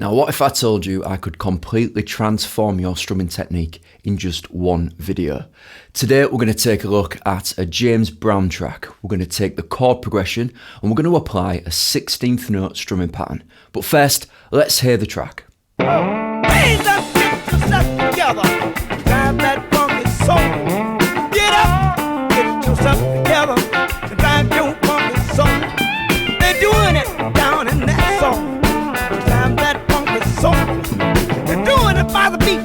Now, what if I told you I could completely transform your strumming technique in just one video? Today, we're going to take a look at a James Brown track. We're going to take the chord progression and we're going to apply a 16th note strumming pattern. But first, let's hear the track. Raise up, get yourself together. Drive that funky soul. Get up, get yourself together. And drive your funky soul. They're doing it down in that song. Drive that funky soul. They're doing it by the beach.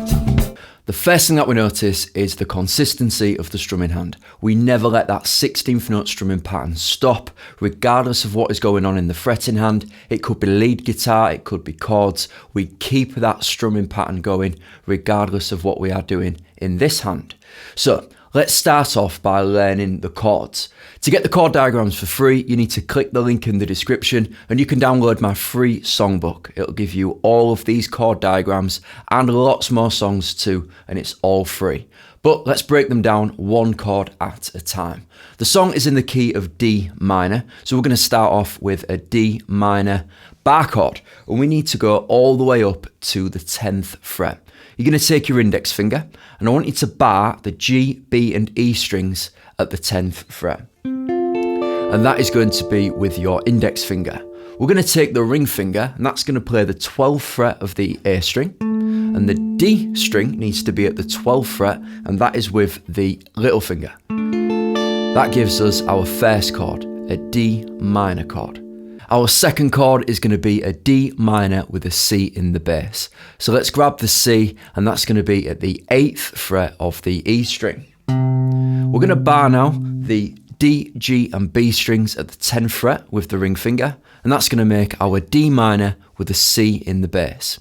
The first thing that we notice is the consistency of the strumming hand. We never let that 16th note strumming pattern stop, regardless of what is going on in the fretting hand. It could be lead guitar, it could be chords. We keep that strumming pattern going, regardless of what we are doing in this hand. So let's start off by learning the chords. To get the chord diagrams for free, you need to click the link in the description and you can download my free songbook. It'll give you all of these chord diagrams and lots more songs too, and it's all free. But let's break them down one chord at a time. The song is in the key of D minor, so we're going to start off with a D minor bar chord, and we need to go all the way up to the 10th fret. You're going to take your index finger, and I want you to bar the G, B and E strings at the 10th fret. And that is going to be with your index finger. We're going to take the ring finger, and that's going to play the 12th fret of the A string, and the D string needs to be at the 12th fret, and that is with the little finger. That gives us our first chord, a D minor chord. Our second chord is going to be a D minor with a C in the bass. So let's grab the C, and that's going to be at the 8th fret of the E string. We're going to bar now the D, G and B strings at the 10th fret with the ring finger, and that's going to make our D minor with a C in the bass.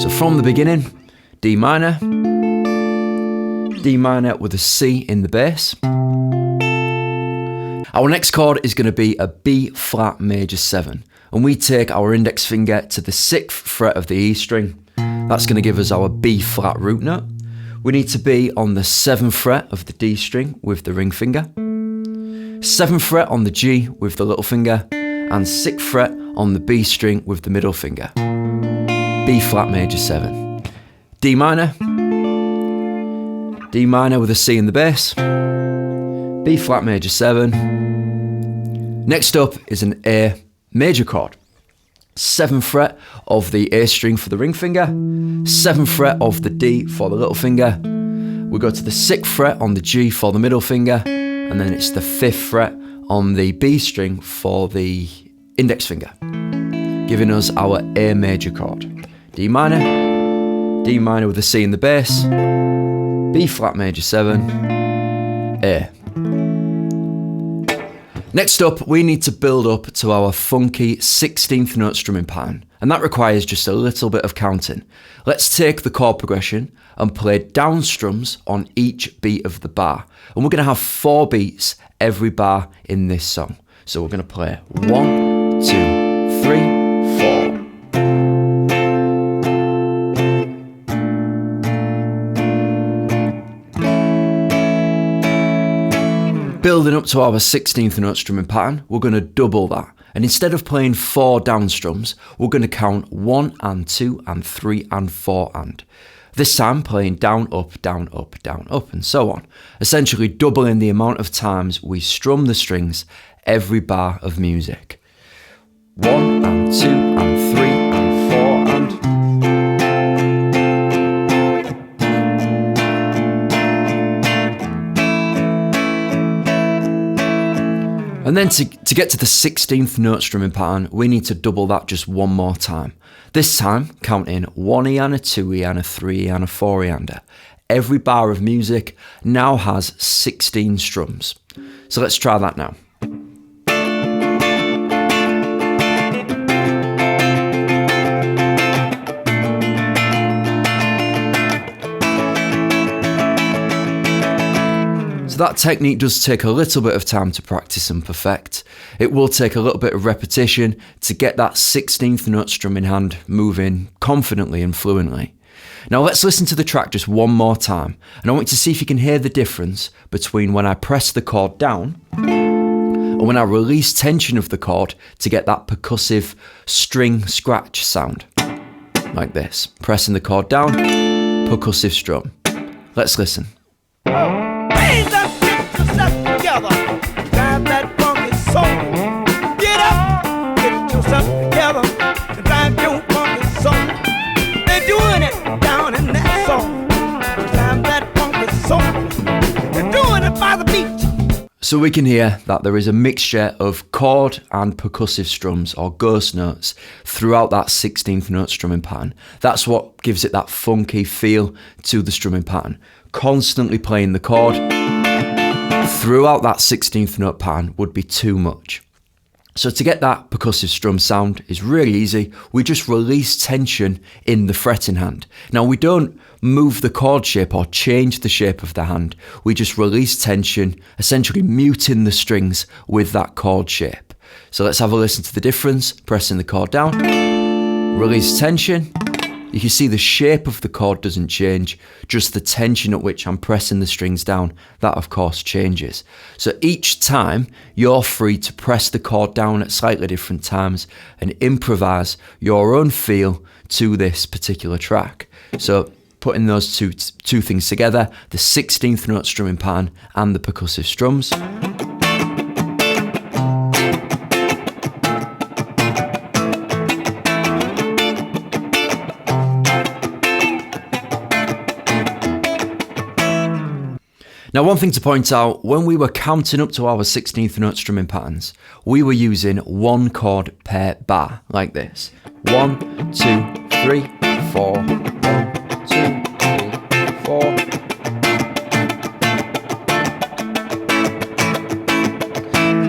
So from the beginning, D minor with a C in the bass. Our next chord is going to be a B flat major 7, and we take our index finger to the 6th fret of the E string. That's going to give us our B flat root note. We need to be on the 7th fret of the D string with the ring finger, 7th fret on the G with the little finger, and 6th fret on the B string with the middle finger. B flat major 7. D minor with a C in the bass, B flat major 7. Next up is an A major chord. 7th fret of the A string for the ring finger, 7th fret of the D for the little finger. We go to the 6th fret on the G for the middle finger, and then it's the 5th fret on the B string for the index finger, giving us our A major chord. D minor with a C in the bass, B flat major 7, A. Next up, we need to build up to our funky 16th note strumming pattern, and that requires just a little bit of counting. Let's take the chord progression and play down strums on each beat of the bar, and we're going to have 4 beats every bar in this song. So we're going to play 1, 2, 3, 4. Building up to our 16th note strumming pattern, we're going to double that. And instead of playing 4 down strums, we're going to count 1 and 2 and 3 and 4 and. This time playing down, up, down, up, down, up, and so on. Essentially doubling the amount of times we strum the strings every bar of music. 1 and 2 and 3 and 4 and. And then to get to the 16th note strumming pattern, we need to double that just one more time. This time, counting 1 E and a 2 E and a 3 E and a 4 E and a. Every bar of music now has 16 strums. So let's try that now. So that technique does take a little bit of time to practice and perfect. It will take a little bit of repetition to get that 16th note strumming hand moving confidently and fluently. Now let's listen to the track just one more time, and I want you to see if you can hear the difference between when I press the chord down and And when I release tension of the chord to get that percussive string scratch sound, like this. Pressing the chord down, percussive strum. Let's listen. Raise up, get yourself together. Drive that funky soul. Get up, get yourself together. And drive your funky soul. They're doing it down in that song. Drive that funky soul. They're doing it by the beat. So we can hear that there is a mixture of chord and percussive strums or ghost notes throughout that 16th note strumming pattern. That's what gives it that funky feel to the strumming pattern. Constantly playing the chord throughout that 16th note pattern would be too much. So to get that percussive strum sound is really easy. We just release tension in the fretting hand. Now we don't move the chord shape or change the shape of the hand. We just release tension, essentially muting the strings with that chord shape. So let's have a listen to the difference. Pressing the chord down, release tension. You can see the shape of the chord doesn't change, just the tension at which I'm pressing the strings down, that of course changes. So each time you're free to press the chord down at slightly different times and improvise your own feel to this particular track. So putting those two things together, the 16th note strumming pattern and the percussive strums. Now, one thing to point out, when we were counting up to our 16th note strumming patterns, we were using one chord per bar, like this. 1, 2, 3, 4, 1, 2, 3, 4.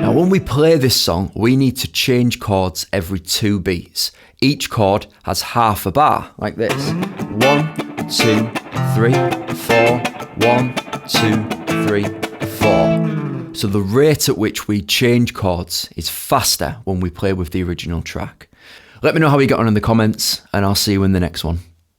Now, when we play this song, we need to change chords every 2 beats. Each chord has half a bar, like this. 1, 2, 3, 4, 1, 2, 3, 4. So the rate at which we change chords is faster when we play with the original track. Let me know how you got on in the comments, and I'll see you in the next one.